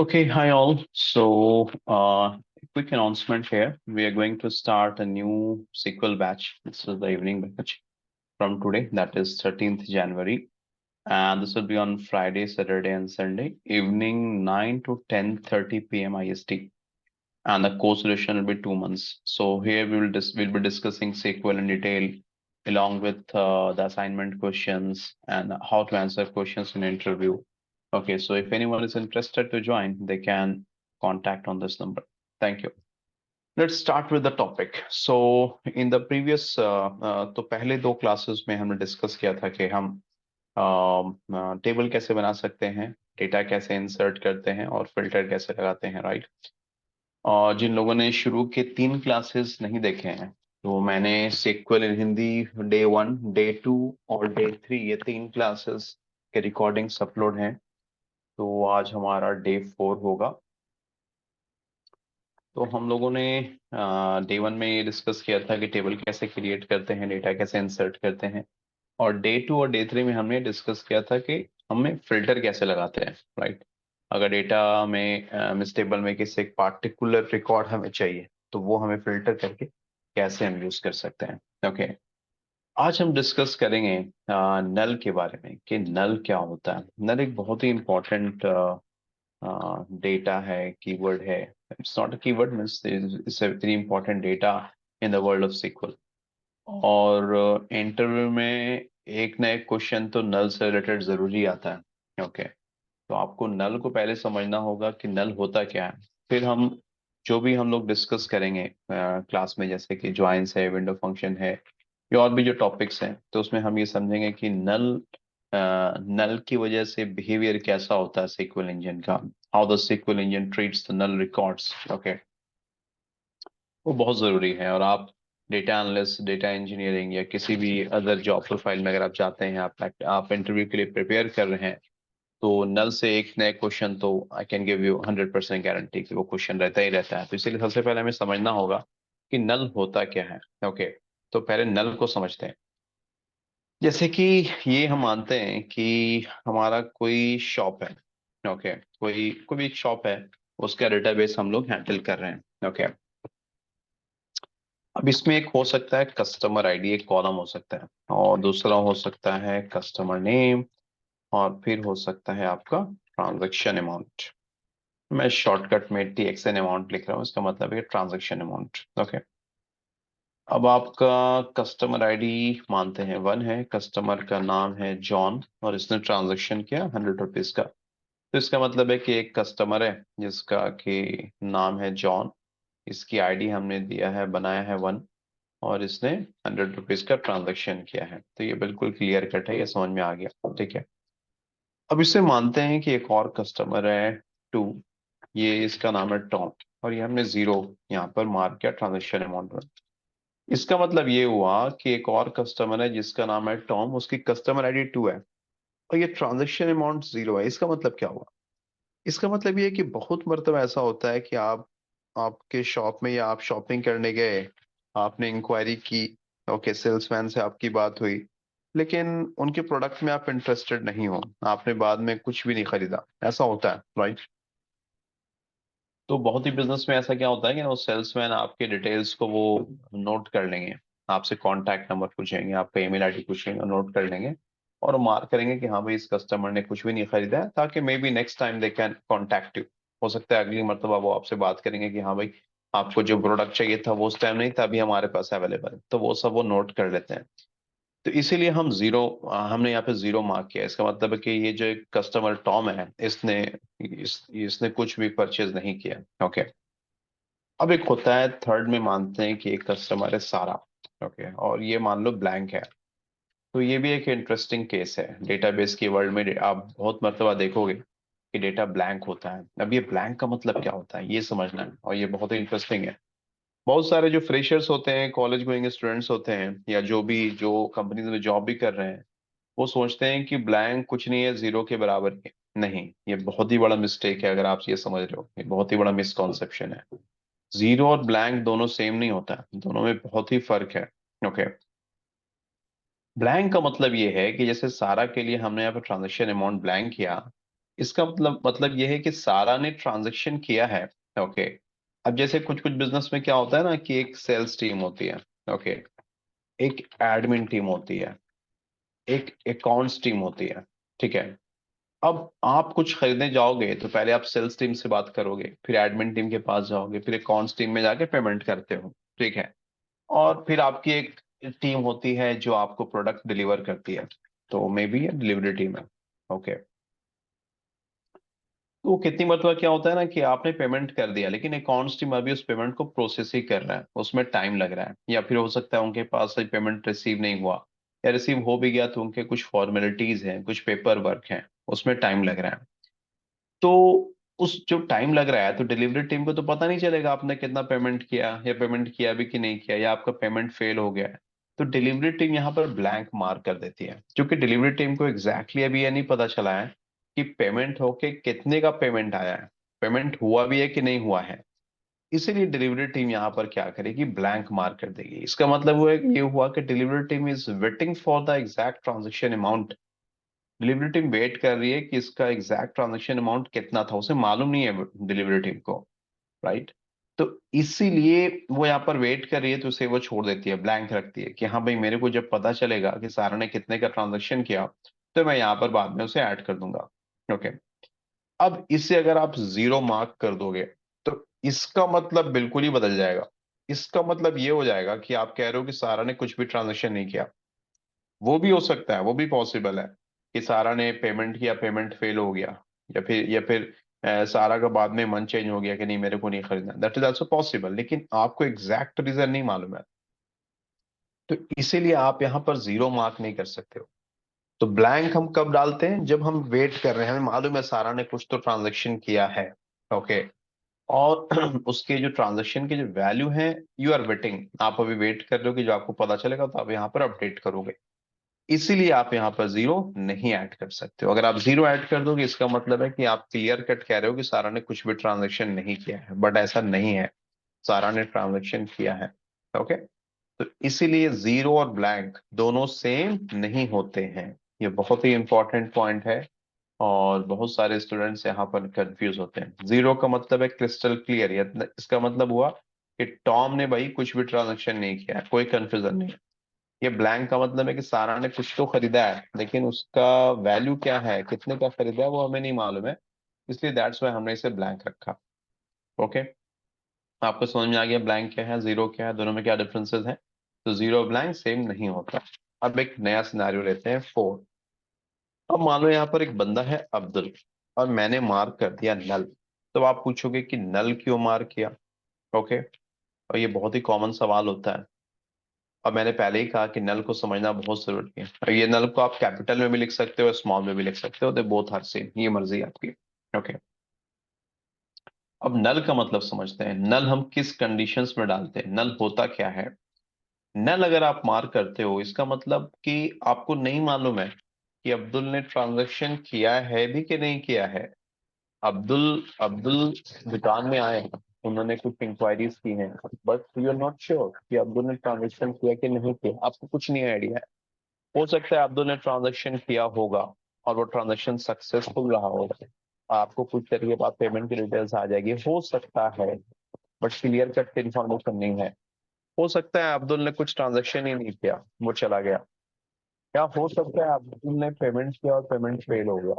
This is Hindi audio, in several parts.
Okay, hi all. Quick announcement here. We are going to start a new SQL batch. This is the evening batch from today, that is 13th January. And this will be on Friday, Saturday, and Sunday, evening 9 to 10:30 p.m. IST. And the course duration will be 2 months. So here we'll be discussing SQL in detail, along with the assignment questions and how to answer questions in interview. Okay, so if anyone is interested to join, they can contact on this number. Thank you. Let's start with the topic. So in the previous तो पहले दो क्लासेस में हमने डिस्कस किया था कि हम टेबल कैसे बना सकते हैं, डेटा कैसे इंसर्ट करते हैं और फिल्टर कैसे लगाते हैं, राइट। और जिन लोगों ने शुरू के 3 क्लासेस नहीं देखे हैं, तो मैंने सेक्वल इन हिंदी डे 1, डे 2 और डे 3 ये 3 क्लासेस के रिकॉर्डिंग्स अपलोड हैं। तो आज हमारा डे 4 होगा। तो हम लोगों ने डे 1 में ये डिस्कस किया था कि टेबल कैसे क्रिएट करते हैं, डेटा कैसे इंसर्ट करते हैं। और डे 2 और डे 3 में हमने डिस्कस किया था कि हमें फिल्टर कैसे लगाते हैं, राइट। अगर डेटा में इस टेबल में किसी एक पार्टिकुलर रिकॉर्ड हमें चाहिए, तो वो हमें फिल्टर करके कैसे हम यूज कर सकते हैं। ओके, आज हम डिस्कस करेंगे नल के बारे में कि नल क्या होता है। नल एक बहुत ही इंपॉर्टेंट डेटा है, कीवर्ड है। It's not a keyword, means it's a very important data in the world of SQL। और इंटरव्यू में एक ना एक क्वेश्चन तो नल से रिलेटेड जरूरी आता है। ओके, तो आपको नल को पहले समझना होगा कि नल होता क्या है। फिर हम जो भी हम लोग डिस्कस करेंगे क्लास में, जैसे कि ज्वाइंस है, विंडो फंक्शन है, या और भी जो टॉपिक्स हैं, तो उसमें हम ये समझेंगे कि नल की वजह से बिहेवियर कैसा होता है SQL इंजन का, how the SQL engine treats the null records. Okay, वो बहुत ज़रूरी है। और आप डेटा एनालिस्ट, डेटा इंजीनियरिंग या किसी भी अदर जॉब प्रोफाइल में अगर आप जाते हैं, आप इंटरव्यू के लिए प्रिपेयर कर रहे हैं, तो नल से एक नए क्वेश्चन तो I can give you 100% guarantee कि वो क्वेश्चन रहता ही रहता है। तो इसलिए सबसे पहले हमें समझना होगा कि नल होता क्या है। ओके, तो पहले नल को समझते हैं। जैसे कि ये हम मानते हैं कि हमारा कोई शॉप है। ओके, कोई कोई भी एक शॉप है, उसका डेटाबेस हम लोग हैंडल कर रहे हैं। ओके, अब इसमें एक हो सकता है कस्टमर आईडी, एक कॉलम हो सकता है, और दूसरा हो सकता है कस्टमर नेम, और फिर हो सकता है आपका ट्रांजैक्शन अमाउंट। मैं शॉर्टकट में TXN अमाउंट लिख रहा हूँ, इसका मतलब है ट्रांजैक्शन अमाउंट। ओके, अब आपका कस्टमर आईडी मानते हैं 1 है, कस्टमर का नाम है जॉन, और इसने ट्रांजैक्शन किया 100 रुपीज का। तो इसका मतलब है कि एक कस्टमर है जिसका कि नाम है जॉन, इसकी आईडी हमने दिया है, बनाया है 1, और इसने 100 रुपीज का ट्रांजैक्शन किया है। तो ये बिल्कुल क्लियर कट है, ये समझ में आ गया, ठीक है। अब इसे मानते हैं कि एक और कस्टमर है 2, ये इसका नाम है टॉम, और ये हमने 0 यहाँ पर मार्क किया ट्रांजेक्शन अमाउंट में। इसका मतलब ये हुआ कि एक और कस्टमर है जिसका नाम है टॉम, उसकी कस्टमर आईडी 2 है, और ये ट्रांजेक्शन अमाउंट 0 है। इसका मतलब क्या हुआ? इसका मतलब ये है कि बहुत मर्तबा ऐसा होता है कि आप आपके शॉप में या आप शॉपिंग करने गए, आपने इंक्वायरी की, ओके, सेल्समैन से आपकी बात हुई, लेकिन उनके प्रोडक्ट में आप इंटरेस्टेड नहीं हो, आपने बाद में कुछ भी नहीं खरीदा, ऐसा होता है, राइट। तो बहुत ही बिजनेस में ऐसा क्या होता है कि वो सेल्समैन आपके डिटेल्स को वो नोट कर लेंगे, आपसे कांटेक्ट नंबर पूछेंगे, आपका ईमेल आईडी पूछेंगे, नोट कर लेंगे, और मार्क करेंगे कि हाँ भाई, इस कस्टमर ने कुछ भी नहीं खरीदा है, ताकि may be next time they can contact you. हो सकता है अगली मरतबा वो आपसे बात करेंगे कि हाँ भाई, आपको जो प्रोडक्ट चाहिए था वो उस टाइम नहीं था, अभी हमारे पास अवेलेबल है, तो वो सब वो नोट कर लेते हैं। तो इसीलिए हमने यहाँ पे 0 मार्क किया। इसका मतलब है कि ये जो एक कस्टमर टॉम है, इसने कुछ भी परचेज नहीं किया। ओके, अब एक होता है थर्ड में, मानते हैं कि एक कस्टमर है सारा। ओके, और ये मान लो ब्लैंक है। तो ये भी एक इंटरेस्टिंग केस है। डेटाबेस की वर्ल्ड में आप बहुत मर्तबा देखोगे कि डेटा ब्लैंक होता है। अब ये ब्लैंक का मतलब क्या होता है, ये समझना है, और ये बहुत ही इंटरेस्टिंग है। बहुत सारे जो फ्रेशर्स होते हैं, कॉलेज गोइंग स्टूडेंट्स होते हैं, या जो कंपनीज में जॉब भी कर रहे हैं, वो सोचते हैं कि ब्लैंक कुछ नहीं है, 0 के बराबर है। नहीं, ये बहुत ही बड़ा मिस्टेक है। अगर आप ये समझ रहे हो, ये बहुत ही बड़ा मिसकॉन्सेप्शन है। 0 और ब्लैंक दोनों सेम नहीं होता है, दोनों में बहुत ही फर्क है। ओके, ब्लैंक का मतलब ये है कि जैसे सारा के लिए हमने यहाँ पे ट्रांजेक्शन अमाउंट ब्लैंक किया, इसका मतलब ये है कि सारा ने ट्रांजैक्शन किया है। ओके। अब जैसे कुछ कुछ बिजनेस में क्या होता है ना कि एक सेल्स टीम होती है। ओके। एक एडमिन टीम होती है। एक अकाउंट्स टीम होती है। ठीक है। अब आप कुछ खरीदने जाओगे तो पहले आप सेल्स टीम से बात करोगे, फिर एडमिन टीम के पास जाओगे, फिर अकाउंट्स टीम में जाके पेमेंट करते हो। ठीक है। और फिर आपकी एक टीम होती है जो आपको प्रोडक्ट डिलीवर करती है, तो मे बी ये डिलीवरी टीम है। ओके। तो कितनी मरतबा क्या होता है ना कि आपने पेमेंट कर दिया, लेकिन अकाउंट्स टीम अभी उस पेमेंट को प्रोसेस ही कर रहा है, उसमें टाइम लग रहा है, या फिर हो सकता है उनके पास से पेमेंट रिसीव नहीं हुआ, या रिसीव हो भी गया तो उनके कुछ फॉर्मेलिटीज हैं, कुछ पेपर वर्क है, उसमें टाइम लग रहा है। तो उस जो टाइम लग रहा है तो डिलीवरी टीम को तो पता नहीं चलेगा आपने कितना पेमेंट किया, या पेमेंट किया भी कि नहीं किया, या आपका पेमेंट फेल हो गया है। तो डिलीवरी टीम यहाँ पर ब्लैंक मार्क कर देती है, क्योंकि डिलीवरी टीम को एग्जैक्टली अभी ये नहीं पता चला है कि पेमेंट होके कितने का पेमेंट आया है, पेमेंट हुआ भी है कि नहीं हुआ है। इसीलिए डिलीवरी टीम यहाँ पर क्या करेगी, ब्लैंक मार्क कर देगी। इसका मतलब ये हुआ कि delivery team is waiting for the exact transaction amount. Delivery team wait कर रही है कि इसका एग्जैक्ट ट्रांजैक्शन अमाउंट कितना था, उसे मालूम नहीं है डिलीवरी टीम को। राइट। तो इसीलिए वो यहाँ पर वेट कर रही है, तो उसे वो छोड़ देती है, ब्लैंक रखती है कि हाँ भाई मेरे को जब पता चलेगा कि सारा ने कितने का ट्रांजैक्शन किया तो मैं यहाँ पर बाद में उसे ऐड कर दूंगा। ओके। अब इसे अगर आप जीरो मार्क कर दोगे तो इसका मतलब बिल्कुल ही बदल जाएगा। इसका मतलब ये हो जाएगा कि आप कह रहे हो कि सारा ने कुछ भी ट्रांजैक्शन नहीं किया। वो भी हो सकता है, वो भी पॉसिबल है कि सारा ने पेमेंट किया, पेमेंट फेल हो गया, या फिर सारा का बाद में मन चेंज हो गया कि नहीं मेरे को नहीं खरीदना, दैट इज आल्सो पॉसिबल, लेकिन आपको एग्जैक्ट रीजन नहीं मालूम है। तो इसीलिए आप यहाँ पर जीरो मार्क नहीं कर सकते हो। तो ब्लैंक हम कब डालते हैं, जब हम वेट कर रहे हैं, हमें मालूम है सारा ने कुछ तो ट्रांजेक्शन किया है। ओके। और उसके जो ट्रांजेक्शन की जो वैल्यू है, यू आर वेटिंग, आप अभी वेट कर रहे हो कि जो आपको पता चलेगा तो आप यहाँ पर अपडेट करोगे। इसीलिए आप यहाँ पर जीरो नहीं ऐड कर सकते हो। अगर आप जीरो ऐड कर दोगे इसका मतलब है कि आप क्लियर कट कह रहे हो कि सारा ने कुछ भी ट्रांजेक्शन नहीं किया है, बट ऐसा नहीं है, सारा ने ट्रांजेक्शन किया है। ओके। तो इसीलिए जीरो और ब्लैंक दोनों सेम नहीं होते हैं। ये बहुत ही इंपॉर्टेंट पॉइंट है, और बहुत सारे स्टूडेंट्स यहाँ पर कंफ्यूज होते हैं। जीरो का मतलब है क्रिस्टल क्लियर, इसका मतलब हुआ कि टॉम ने भाई कुछ भी ट्रांजेक्शन नहीं किया है, कोई कंफ्यूजन नहीं। ये ब्लैंक का मतलब है कि सारा ने कुछ तो खरीदा है, लेकिन उसका वैल्यू क्या है, कितने का खरीदा है, वो हमें नहीं मालूम है। इसलिए दैट्स वाई हमने इसे ब्लैंक रखा। ओके। आपको समझ में आ गया ब्लैंक क्या है, जीरो क्या है, दोनों में क्या डिफरेंसेस हैं। तो जीरो ब्लैंक सेम नहीं होता। अब एक नया सिनेरियो लेते हैं, फोर। अब मान लो यहाँ पर एक बंदा है अब्दुल, और मैंने मार्क कर दिया नल। तो आप पूछोगे कि नल क्यों मार्क किया। ओके। और ये बहुत ही कॉमन सवाल होता है। और मैंने पहले ही कहा कि नल को समझना बहुत जरूरी है, और ये नल को आप कैपिटल में भी लिख सकते हो, स्मॉल में भी लिख सकते हो, दे बोथ आर सेम, ये मर्जी है आपकी। ओके। अब नल का मतलब समझते हैं। नल हम किस कंडीशंस में डालते हैं, नल होता क्या है। नल अगर आप मार्क करते हो, इसका मतलब कि आपको नहीं मालूम है कि अब्दुल ने ट्रांजैक्शन किया है भी कि नहीं किया है। अब्दुल अब्दुल दुकान में आए, उन्होंने कुछ इंक्वायरीज की हैं, but you are not sure कि अब्दुल ने ट्रांजैक्शन किया कि नहीं किया, आपको कुछ नहीं आइडिया। हो सकता है अब्दुल ने ट्रांजैक्शन किया होगा और वो ट्रांजैक्शन सक्सेसफुल रहा होगा, आपको कुछ देर के बाद पेमेंट की डिटेल्स आ जाएगी, हो सकता है, बट क्लियर कट इन्फॉर्मेशन नहीं है। हो सकता है अब्दुल ने कुछ ट्रांजैक्शन ही नहीं किया, वो चला गया। या हो सकता है अब्दुल ने पेमेंट किया और पेमेंट फेल हो गया।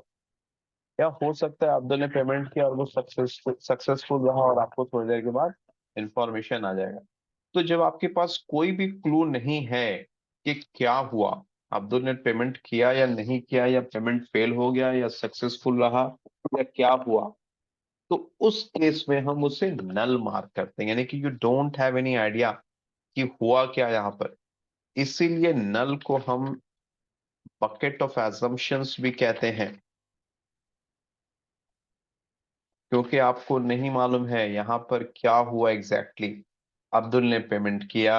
या हो सकता है अब्दुल ने पेमेंट किया और वो सक्सेसफुल रहा और आपको थोड़ी देर के बाद इंफॉर्मेशन आ जाएगा। तो जब आपके पास कोई भी क्लू नहीं है कि क्या हुआ, अब्दुल ने पेमेंट किया या नहीं किया, या पेमेंट फेल हो गया या सक्सेसफुल रहा, या क्या हुआ, तो उस केस में हम उसे नल मार्क करते हैं, यानी कि you don't have any idea कि हुआ क्या यहाँ पर। इसीलिए नल को हम बकेट ऑफ एजम्पशंस भी कहते हैं, क्योंकि आपको नहीं मालूम है यहाँ पर क्या हुआ एग्जैक्टली exactly। अब्दुल ने पेमेंट किया,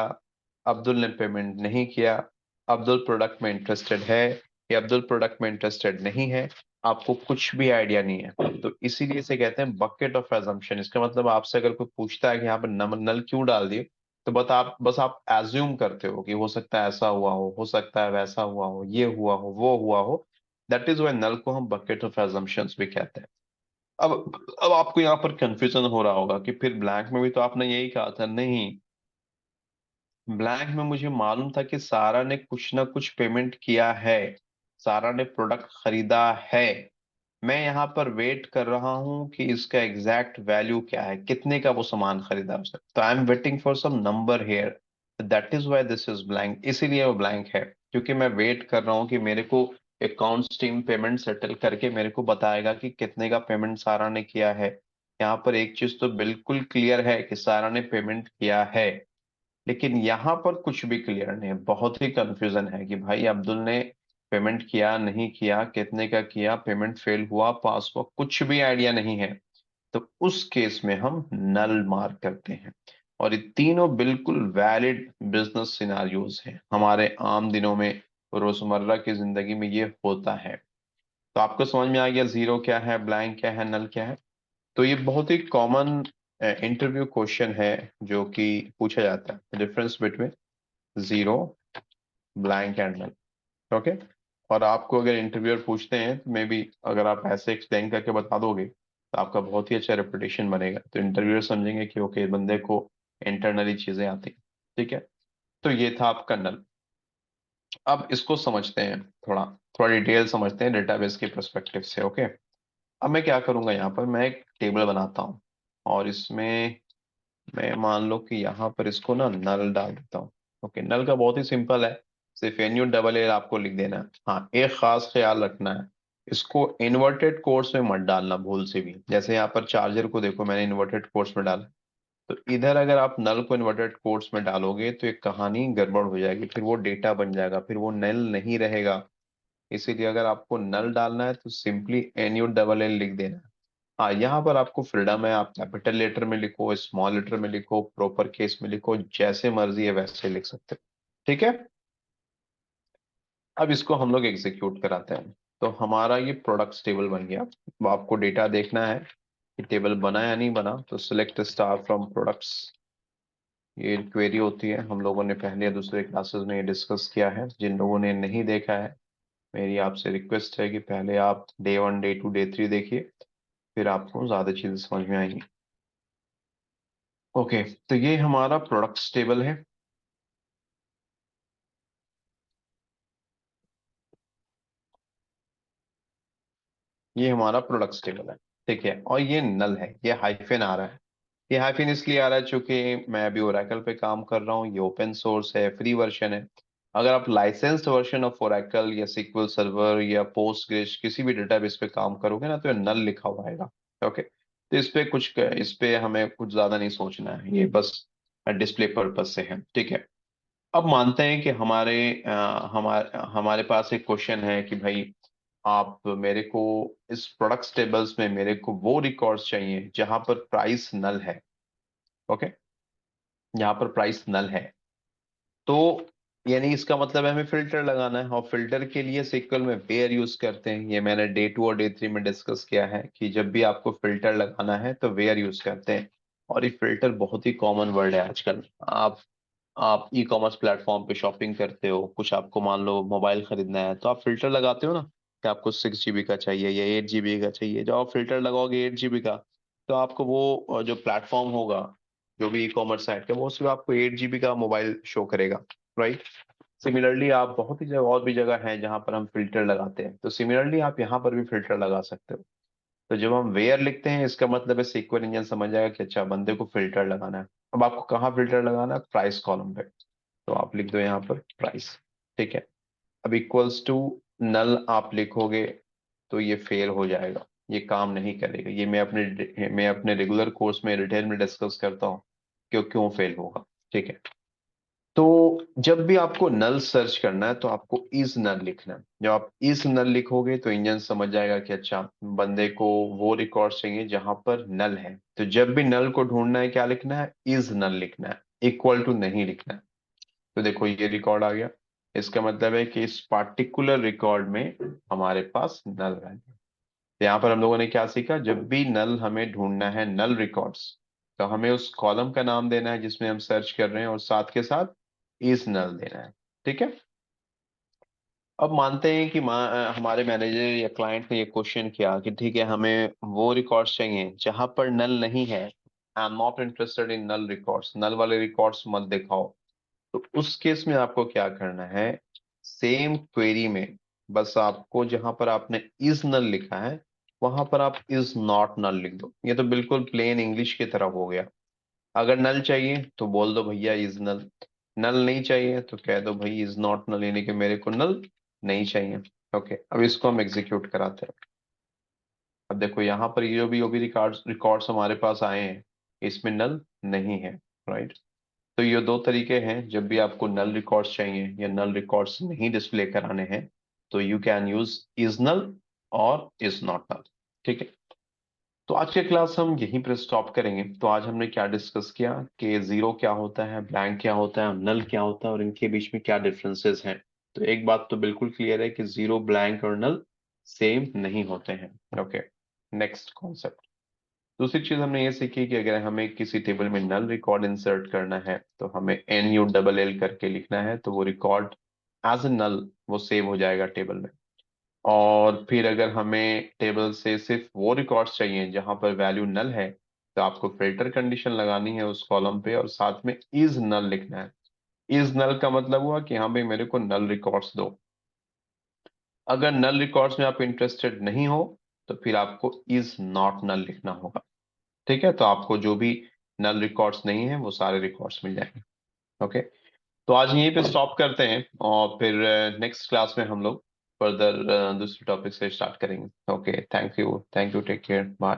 अब्दुल ने पेमेंट नहीं किया, अब्दुल प्रोडक्ट में इंटरेस्टेड है या अब्दुल प्रोडक्ट में इंटरेस्टेड नहीं है, आपको कुछ भी आइडिया नहीं है। तो इसीलिए इसे कहते हैं बकेट ऑफ एजम्पशन। इसका मतलब आपसे अगर कोई पूछता है कि यहाँ पर नल क्यों डाल दिए, तो बस आप एज्यूम करते हो कि हो सकता है ऐसा हुआ हो सकता है वैसा हुआ हो, ये हुआ हो, वो हुआ हो, दैट इज वाई नल को हम बकेट ऑफ एजम्पशंस भी कहते हैं। अब आपको यहाँ पर कंफ्यूजन हो रहा होगा कि फिर ब्लैंक में भी तो आपने यही कहा था। नहीं, ब्लैंक में मुझे मालूम था कि सारा ने कुछ ना कुछ पेमेंट किया है, सारा ने प्रोडक्ट खरीदा है। मैं यहाँ पर वेट कर रहा हूँ कि इसका एग्जैक्ट वैल्यू क्या है, कितने का वो सामान खरीदा उसने। तो I am waiting for some number here, that is why this is blank. इसीलिए वो ब्लैंक है, क्योंकि मैं वेट कर रहा हूँ कि मेरे को अकाउंट्स टीम पेमेंट सेटल करके मेरे को बताएगा कि कितने का पेमेंट सारा ने किया है। यहाँ पर एक चीज तो बिल्कुल क्लियर है कि सारा ने पेमेंट किया है, लेकिन यहाँ पर कुछ भी क्लियर नहीं है। बहुत ही कंफ्यूजन है कि भाई अब्दुल ने पेमेंट किया नहीं किया, कितने का किया, पेमेंट फेल हुआ पास हुआ, कुछ भी आइडिया नहीं है। तो उस केस में हम नल मार्क करते हैं। और ये तीनों बिल्कुल वैलिड बिजनेस सिनारियोज हैं, हमारे आम दिनों में रोजमर्रा की जिंदगी में ये होता है। तो आपको समझ में आ गया जीरो क्या है, ब्लैंक क्या है, नल क्या है। तो ये बहुत ही कॉमन इंटरव्यू क्वेश्चन है जो कि पूछा जाता है, difference between zero, blank and null. Okay. और आपको अगर इंटरव्यूअर पूछते हैं तो मे बी अगर आप ऐसे एक्सप्लेन करके बता दोगे तो आपका बहुत ही अच्छा रेपुटेशन बनेगा, तो इंटरव्यूअर समझेंगे कि ओके बंदे को इंटरनली चीजें आती हैं। ठीक है। तो ये था आपका नल। अब इसको समझते हैं, थोड़ा थोड़ा डिटेल समझते हैं डेटाबेस के परस्पेक्टिव से। ओके। अब मैं क्या करूंगा, यहाँ पर मैं एक टेबल बनाता हूँ और इसमें मैं मान लो कि यहाँ पर इसको ना नल डाल देता हूँ। ओके, नल का बहुत ही सिंपल है, सिर्फ NU आपको लिख देना है। हाँ, एक खास ख्याल रखना है, इसको इन्वर्टेड कोर्स में मत डालना भूल से भी। जैसे यहाँ पर चार्जर को देखो मैंने इन्वर्टेड कोर्स में डाला, तो इधर अगर आप नल को इन्वर्टेड कोर्स में डालोगे तो एक कहानी गड़बड़ हो जाएगी, फिर वो डेटा बन जाएगा, फिर वो नल नहीं रहेगा। इसीलिए अगर आपको नल डालना है तो सिंपली NU लिख देना है। हाँ, यहाँ पर आपको फ्रीडम है, आप कैपिटल लेटर में लिखो, स्मॉल लेटर में लिखो, प्रॉपर केस में लिखो, जैसे मर्जी है वैसे लिख सकते हो। ठीक है। अब इसको हम लोग एग्जीक्यूट कराते हैं। तो हमारा ये प्रोडक्ट्स टेबल बन गया। अब आपको डेटा देखना है कि टेबल बना या नहीं बना, तो सिलेक्ट स्टार फ्रॉम प्रोडक्ट्स, ये क्वेरी होती है। हम लोगों ने पहले या दूसरे क्लासेस में ये डिस्कस किया है। जिन लोगों ने नहीं देखा है, मेरी आपसे रिक्वेस्ट है कि पहले आप डे 1 डे 2 डे 3 देखिए, फिर आपको ज्यादा चीजें समझ में आएंगी। ओके, तो ये हमारा प्रोडक्ट्स टेबल है। ये हमारा प्रोडक्ट्स टेबल है। ठीक है, और ये नल है, ये हाइफन आ रहा है। ये हाइफन इसलिए आ रहा है चूंकि मैं अभी ओरेकल पे काम कर रहा हूँ, ये ओपन सोर्स है, फ्री वर्जन है। अगर आप लाइसेंस्ड वर्जन ऑफ ओरेकल या सिक्वल सर्वर या पोस्टग्रेस किसी भी डेटाबेस पे काम करोगे ना, तो ये नल लिखा हुआ आएगा। ओके, तो इस पे हमें कुछ ज्यादा नहीं सोचना है, ये बस डिस्प्ले पर्पज से है। ठीक है। अब मानते हैं कि हमारे पास एक क्वेश्चन है कि भाई आप मेरे को इस प्रोडक्ट्स टेबल्स में मेरे को वो रिकॉर्ड्स चाहिए जहां पर प्राइस नल है। ओके, जहां पर प्राइस नल है, तो यानी इसका मतलब है हमें फिल्टर लगाना है, और फिल्टर के लिए सिक्वल में वेयर यूज करते हैं। ये मैंने डे 2 और डे 3 में डिस्कस किया है कि जब भी आपको फिल्टर लगाना है तो वेयर यूज करते हैं। और ये फिल्टर बहुत ही कॉमन वर्ड है आजकल। आप ई कॉमर्स प्लेटफॉर्म पे शॉपिंग करते हो, कुछ आपको मान लो मोबाइल खरीदना है, तो आप फिल्टर लगाते हो ना कि आपको 6 GB का चाहिए या 8 GB का चाहिए। जब आप फिल्टर लगाओगे 8 GB का, तो आपको वो जो प्लेटफॉर्म होगा, जो भी ई कॉमर्स साइट का, वो सिर्फ आपको 8 GB का मोबाइल शो करेगा। राइट। सिमिलरली आप बहुत ही जगह और भी जगह है जहां पर हम फिल्टर लगाते हैं, तो सिमिलरली आप यहाँ पर भी फिल्टर लगा सकते हो। तो जब हम वेयर लिखते हैं, इसका मतलब है सीक्वल इंजन समझ जाएगा कि अच्छा बंदे को फिल्टर लगाना है। अब आपको कहाँ फिल्टर लगाना है, प्राइस कॉलम पे, तो आप लिख दो यहाँ पर प्राइस। ठीक है। अब इक्वल्स टू नल आप लिखोगे तो ये फेल हो जाएगा, ये काम नहीं करेगा। ये मैं अपने रेगुलर कोर्स में डिटेल में डिस्कस करता हूँ क्यों क्यों फेल होगा। ठीक है। तो जब भी आपको नल सर्च करना है तो आपको इज नल लिखना है। जब आप इज नल लिखोगे तो इंजन समझ जाएगा कि अच्छा बंदे को वो रिकॉर्ड चाहिए जहां पर नल है। तो जब भी नल को ढूंढना है क्या लिखना है, इज नल लिखना है, इक्वल टू नहीं लिखना है। तो देखो ये रिकॉर्ड आ गया, इसका मतलब है कि इस पार्टिकुलर रिकॉर्ड में हमारे पास नल है। तो यहाँ पर हम लोगों ने क्या सीखा, जब भी नल हमें ढूंढना है, नल रिकॉर्ड्स, तो हमें उस कॉलम का नाम देना है जिसमें हम सर्च कर रहे हैं, और साथ के साथ इज नल देना है। ठीक है। अब मानते हैं कि हमारे मैनेजर या क्लाइंट ने ये क्वेश्चन किया कि ठीक है, हमें वो रिकॉर्ड्स चाहिए जहां पर नल नहीं है। I am not interested in null records, null वाले रिकॉर्ड्स मत दिखाओ। तो उस केस में आपको क्या करना है, सेम क्वेरी में बस आपको जहां पर आपने इज नल लिखा है वहां पर आप इज नॉट नल लिख दो। ये तो बिल्कुल प्लेन इंग्लिश की तरह हो गया। अगर नल चाहिए तो बोल दो भैया इज नल, नल नहीं चाहिए तो कह दो भाई इज नॉट नल, यानी कि मेरे को नल नहीं चाहिए। ओके, अब इसको हम एग्जीक्यूट कराते हैं। अब देखो यहाँ पर ये जो भी रिकॉर्ड्स रिकॉर्ड्स हमारे पास आए हैं इसमें नल नहीं है, राइट। तो ये दो तरीके हैं, जब भी आपको नल रिकॉर्ड्स चाहिए या नल रिकॉर्ड्स नहीं डिस्प्ले कराने हैं तो you can use is null और इज नॉट नल। ठीक है, तो आज के क्लास हम यहीं पर स्टॉप करेंगे। तो आज हमने क्या डिस्कस किया कि जीरो क्या होता है, ब्लैंक क्या होता है, नल क्या होता है और इनके बीच में क्या डिफरेंसेस हैं। तो एक बात तो बिल्कुल क्लियर है कि जीरो, ब्लैंक और नल सेम नहीं होते हैं। Okay, next concept. दूसरी चीज हमने ये सीखी कि अगर हमें किसी टेबल में नल रिकॉर्ड इंसर्ट करना है तो हमें NULL करके लिखना है, तो वो रिकॉर्ड एज ए नल वो सेव हो जाएगा टेबल में। और फिर अगर हमें टेबल से सिर्फ वो रिकॉर्ड्स चाहिए जहां पर वैल्यू नल है तो आपको फिल्टर कंडीशन लगानी है उस कॉलम पे और साथ में इज नल लिखना है। इज नल का मतलब हुआ कि हाँ भाई मेरे को नल रिकॉर्ड्स दो। अगर नल रिकॉर्ड्स में आप इंटरेस्टेड नहीं हो तो फिर आपको इज नॉट नल लिखना होगा। ठीक है, तो आपको जो भी नल रिकॉर्ड्स नहीं है वो सारे रिकॉर्ड्स मिल जाएंगे। ओके, तो आज यहीं पे स्टॉप करते हैं और फिर नेक्स्ट क्लास में हम लोग फर्दर दूसरे टॉपिक से स्टार्ट करेंगे। Okay, thank you, take care, bye.